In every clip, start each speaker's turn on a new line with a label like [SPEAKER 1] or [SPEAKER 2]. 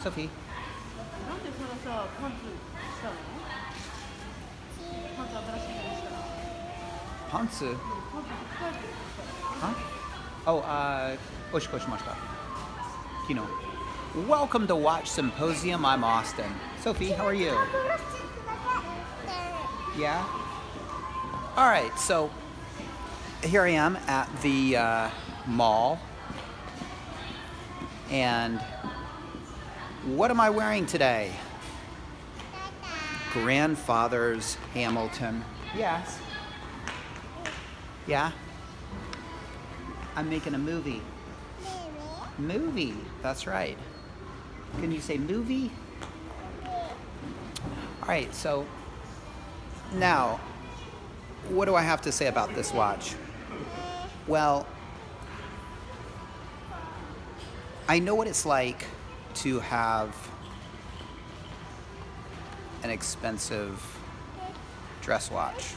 [SPEAKER 1] Sophie.
[SPEAKER 2] なんでそのさ、パンツしたの？パンツ新しいのにしたら。
[SPEAKER 1] パンツ？
[SPEAKER 2] パンツ履き替えてしたら。
[SPEAKER 1] Huh? Oh, おしっこしました。昨日。Welcome to Watch Symposium. I'm Austin. Sophie, how are you? Yeah? All right, so here I am at the mall. And what am I wearing today? Grandfather's Hamilton. Yes. Yeah? I'm making a movie. Movie, that's right. Can you say movie? All right, so now, what do I have to say about this watch? Well, I know what it's like to have an expensive dress watch.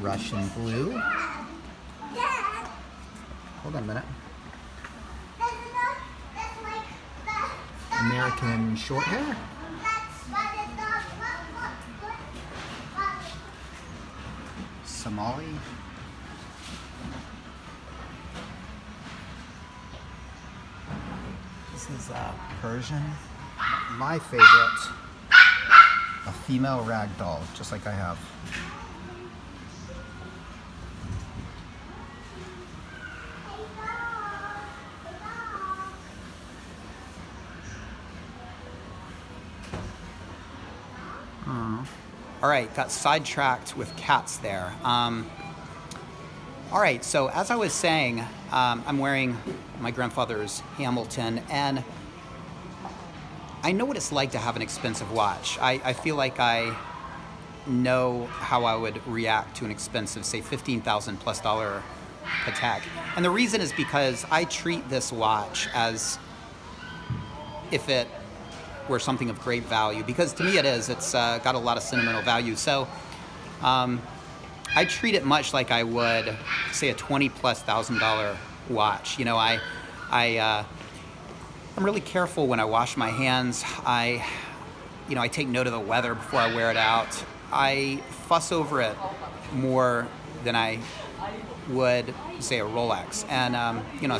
[SPEAKER 1] Russian blue. Hold on a minute. American short hair. Somali. This is Persian. My favorite, a female ragdoll, just like I have. All right, got sidetracked with cats there. All right, so as I was saying, I'm wearing my grandfather's Hamilton, and I know what it's like to have an expensive watch. I feel like I know how I would react to an expensive, say, $15,000+ Patek. And the reason is because I treat this watch as if it were something of great value, because to me it is. It's got a lot of sentimental value. So I treat it much like I would, say, a $20,000+ watch. You know, I'm really careful when I wash my hands. I take note of the weather before I wear it out. I fuss over it more than I would, say, a Rolex. And on a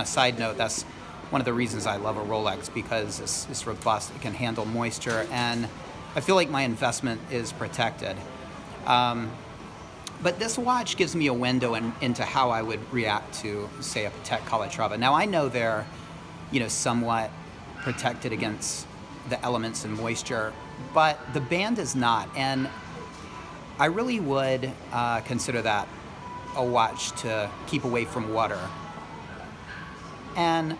[SPEAKER 1] side note, that's one of the reasons I love a Rolex, because it's robust, it can handle moisture, and I feel like my investment is protected. But this watch gives me a window into how I would react to, say, a Patek Calatrava. Now, I know they're, somewhat protected against the elements and moisture, but the band is not, and I really would consider that a watch to keep away from water. And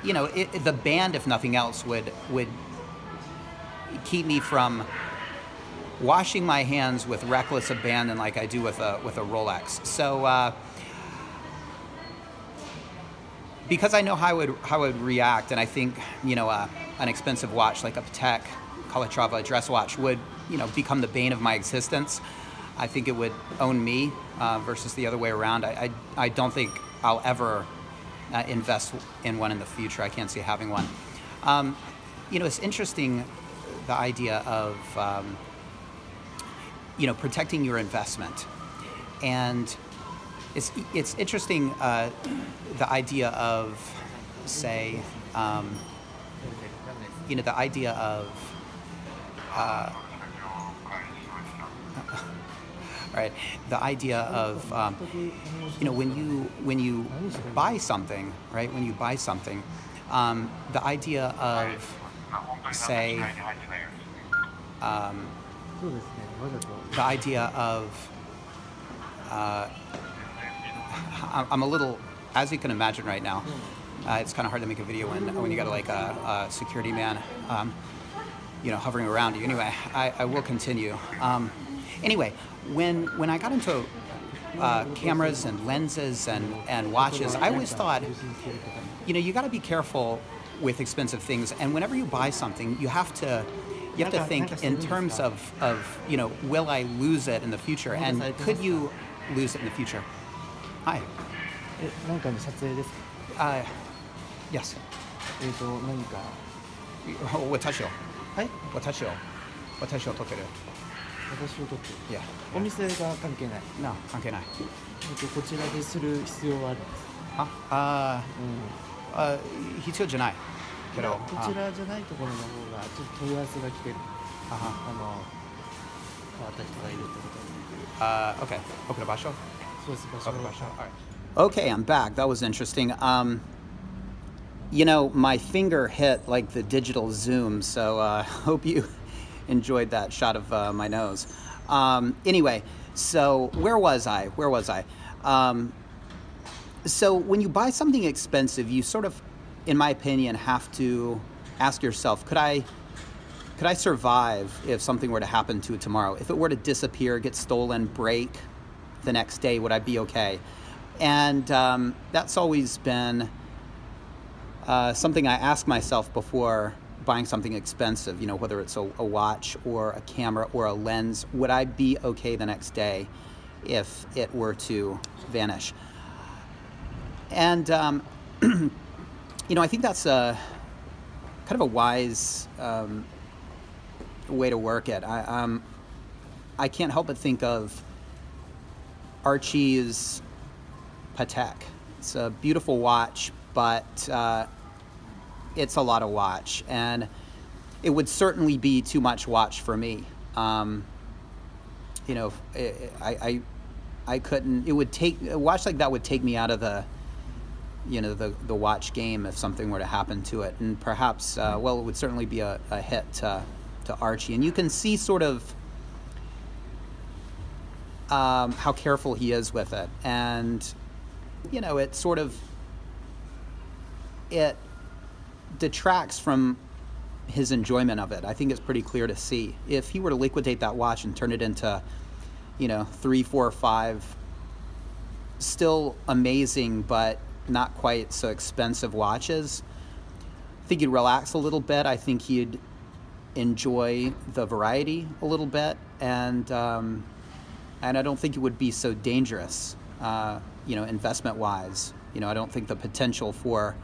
[SPEAKER 1] the band, if nothing else, would keep me from washing my hands with reckless abandon like I do with a Rolex. So because I know how I would react, and I think an expensive watch like a Patek Calatrava dress watch would become the bane of my existence. I think it would own me versus the other way around. I don't think I'll ever invest in one in the future. I can't see having one. It's interesting, the idea of protecting your investment, and it's interesting, the idea of, say, the idea of right, the idea of when you buy something, right? When you buy something, the idea of, say, the idea of I'm a little, as you can imagine right now, it's kind of hard to make a video when you got like a security man hovering around you. Anyway, I will continue. Anyway, when I got into cameras and lenses and watches, I always thought, you got to be careful with expensive things. And whenever you buy something, you have to think in terms of will I lose it in the future, and could you lose it in the future? Hi.
[SPEAKER 3] なんかの撮影ですか？
[SPEAKER 1] Yes.
[SPEAKER 3] 何か。
[SPEAKER 1] 私を
[SPEAKER 3] はい。
[SPEAKER 1] 私を撮ってる。
[SPEAKER 3] 私を撮ってる。
[SPEAKER 1] Yeah.
[SPEAKER 3] お店が関係ない。
[SPEAKER 1] No, 関係ない。
[SPEAKER 3] こちらでする必要はあるんですか？
[SPEAKER 1] 必要じゃないけど。
[SPEAKER 3] こちらじゃないところの方がちょっと問い合わせが来てる。変わった人がいるってことで。
[SPEAKER 1] Okay. 僕の場所。
[SPEAKER 3] そうです、場所。
[SPEAKER 1] All right. Okay, I'm back. That was interesting. You know, my finger hit like the digital zoom, so I hope you enjoyed that shot of my nose. Anyway, so where was I? So when you buy something expensive, you sort of, in my opinion, have to ask yourself, could I survive if something were to happen to it tomorrow? If it were to disappear, get stolen, break the next day, would I be okay? And that's always been something I ask myself before buying something expensive, you know, whether it's a watch or a camera or a lens. Would I be okay the next day if it were to vanish? And, you know, I think that's kind of a wise way to work it. I can't help but think of Archie's Patek. It's a beautiful watch, but it's a lot of watch, and it would certainly be too much watch for me. You know, I couldn't. It would take a watch like that would take me out of the, you know, the watch game if something were to happen to it, and perhaps well, it would certainly be a hit to Archie, and you can see sort of how careful he is with it, and you know, it sort of it detracts from his enjoyment of it. I think it's pretty clear to see. If he were to liquidate that watch and turn it into, you know, 3, 4, 5 still amazing but not quite so expensive watches, I think he'd relax a little bit. I think he'd enjoy the variety a little bit, and I don't think it would be so dangerous, you know, investment wise. You know, I don't think the potential for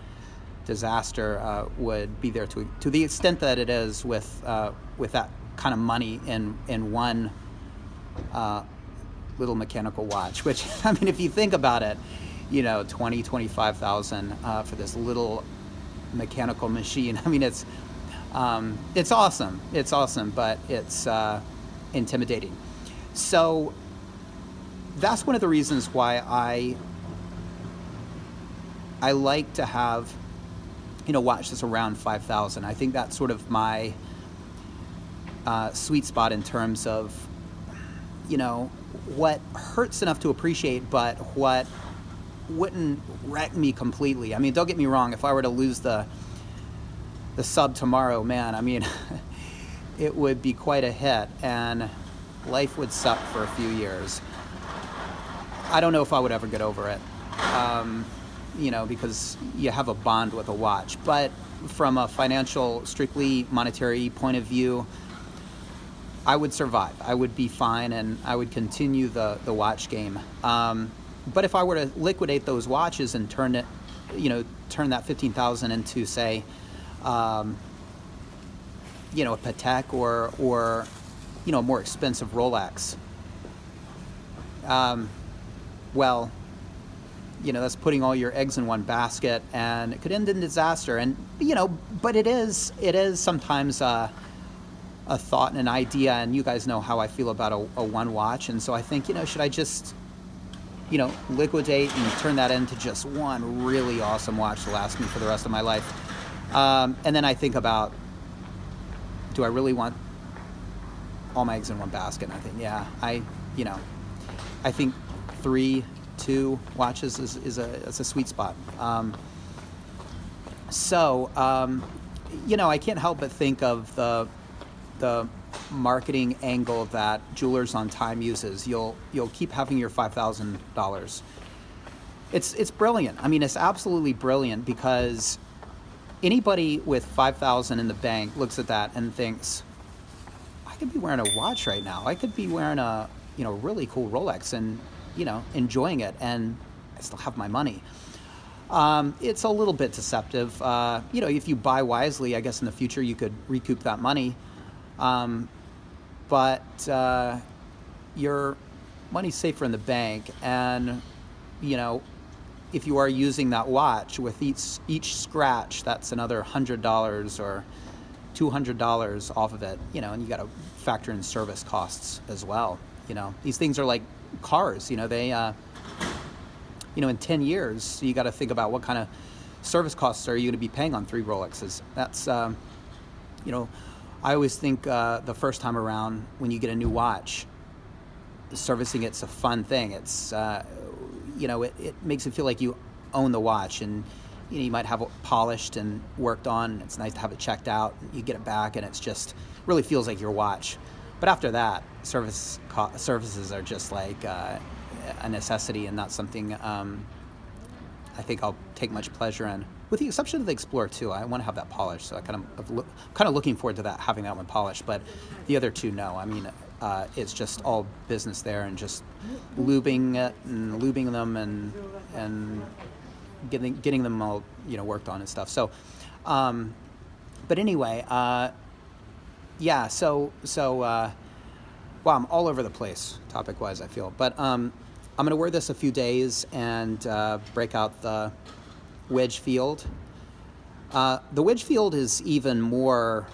[SPEAKER 1] disaster would be there to the extent that it is with that kind of money in one little mechanical watch, which, I mean, if you think about it, you know, 20, 25,000 for this little mechanical machine. I mean, it's awesome. It's awesome, but it's intimidating. So that's one of the reasons why I like to have, you know, watch that's around 5,000. I think that's sort of my sweet spot in terms of, you know, what hurts enough to appreciate, but what wouldn't wreck me completely. I mean, don't get me wrong, if I were to lose the sub tomorrow, man, I mean, it would be quite a hit, and life would suck for a few years. I don't know if I would ever get over it, you know, because you have a bond with a watch. But from a financial, strictly monetary point of view, I would survive. I would be fine, and I would continue the watch game. But if I were to liquidate those watches and turn it, you know, turn that 15,000 into, say, you know, a Patek or you know, a more expensive Rolex, well, you know, that's putting all your eggs in one basket, and it could end in disaster. And, you know, but it is sometimes a thought and an idea, and you guys know how I feel about a one watch. And so I think, you know, should I just, you know, liquidate and turn that into just one really awesome watch to last me for the rest of my life? And then I think about, do I really want all my eggs in one basket? And I think, yeah, you know, I think 3, 2 watches is a sweet spot. You know, I can't help but think of the marketing angle that Jewelers on Time uses. You'll keep having your $5,000. It's brilliant. I mean, it's absolutely brilliant, because anybody with 5,000 in the bank looks at that and thinks, I could be wearing a watch right now. I could be wearing a, you know, really cool Rolex and, you know, enjoying it. And I still have my money. It's a little bit deceptive. You know, if you buy wisely, I guess in the future you could recoup that money. But your money's safer in the bank, and you know, if you are using that watch, with each scratch, that's another $100 or $200 off of it. You know, and you got to factor in service costs as well. You know, these things are like cars. You know, they you know, in 10 years, you got to think about what kind of service costs are you going to be paying on 3 Rolexes. That's, you know, I always think the first time around when you get a new watch, servicing it's a fun thing. It's, you know, it makes it feel like you own the watch, and you know, you might have it polished and worked on, and it's nice to have it checked out. You get it back, and it's just really feels like your watch. But after that, services are just like a necessity, and not something I think I'll take much pleasure in. With the exception of the Explorer 2, I want to have that polished, so I kind of looking forward to that, having that one polished. But the other two, no. I mean, it's just all business there, and just lubing it and lubing them and getting them all, you know, worked on and stuff. So, but anyway, yeah. So wow, I'm all over the place topic-wise, I feel. But I'm going to wear this a few days and break out the wedge field. The wedge field is even more,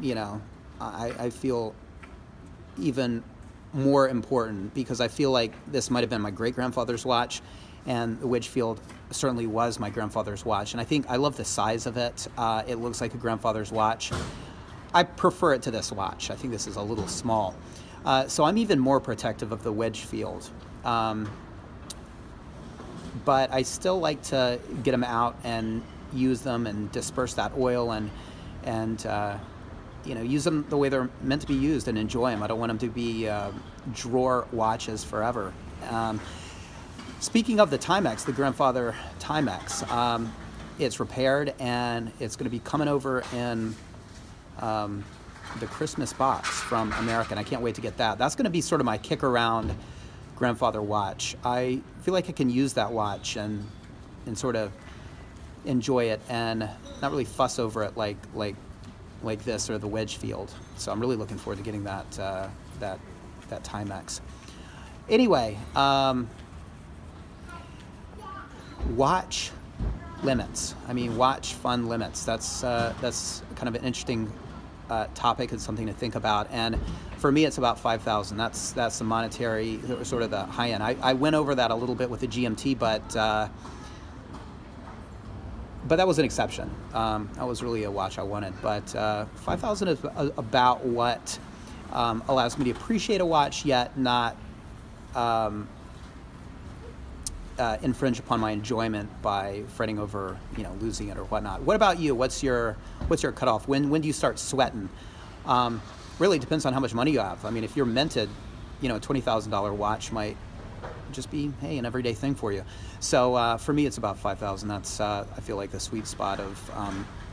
[SPEAKER 1] you know, I feel even more important, because I feel like this might have been my great-grandfather's watch, and the wedge field certainly was my grandfather's watch. And I think I love the size of it. It looks like a grandfather's watch. I prefer it to this watch. I think this is a little small. So I'm even more protective of the wedge field. But I still like to get them out and use them and disperse that oil and you know, use them the way they're meant to be used and enjoy them. I don't want them to be drawer watches forever. Speaking of the Timex, the grandfather Timex, it's repaired, and it's going to be coming over in the Christmas box from America, and I can't wait to get that. That's going to be sort of my kick around grandfather watch. I feel like I can use that watch and sort of enjoy it and not really fuss over it like this or the wedge field. So I'm really looking forward to getting that that Timex. Anyway, watch limits. I mean, watch fund limits. That's kind of an interesting topic and something to think about. And for me, it's about 5,000. That's the monetary, sort of the high end. I went over that a little bit with the GMT, but that was an exception. That was really a watch I wanted. But 5,000 is about what allows me to appreciate a watch, yet not infringe upon my enjoyment by fretting over, you know, losing it or whatnot. What about you? What's your cutoff? When do you start sweating? Really depends on how much money you have. I mean, if you're minted, you know, a $20,000 watch might just be, hey, an everyday thing for you. So for me, it's about 5,000. That's I feel like the sweet spot of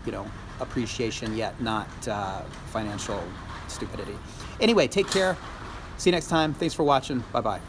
[SPEAKER 1] you know, appreciation, yet not financial stupidity. Anyway, take care. See you next time. Thanks for watching. Bye bye.